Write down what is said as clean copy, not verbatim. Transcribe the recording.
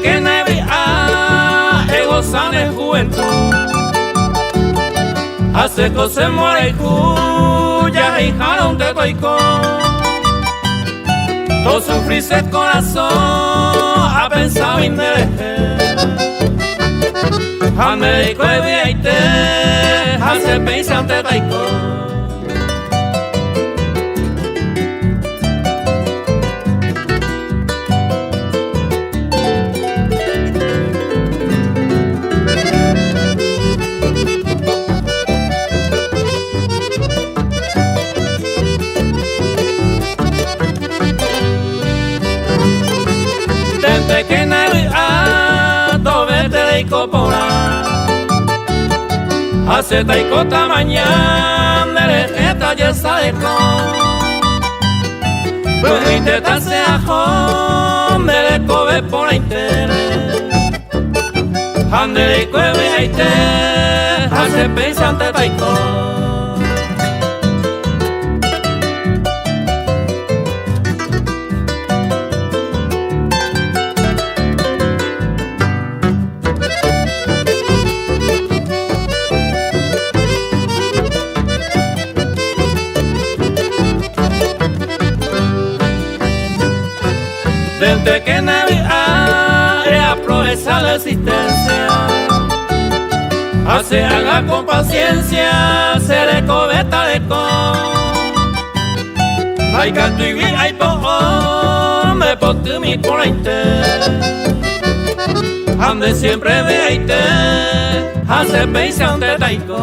que Navidad gozan de juventud, hace cosas muere cuya hija no te toicó. Todo sufrirse el corazón ha pensado en él. Ande con el hace pensar te taiko. Desde que Navidad dove te taiko pora, hace taiko mañana de reta ya sabe con. Pero intenta se ajo me le cobe por interés. Ande de cueve aite hace pensante taiko. Desde que Navidad aprovecha la existencia, hace haga con paciencia, se le cobeta de con. Hay canto y bien, hay po, me ponte mi corriente. Ande siempre de aite, hace pensar de taiko.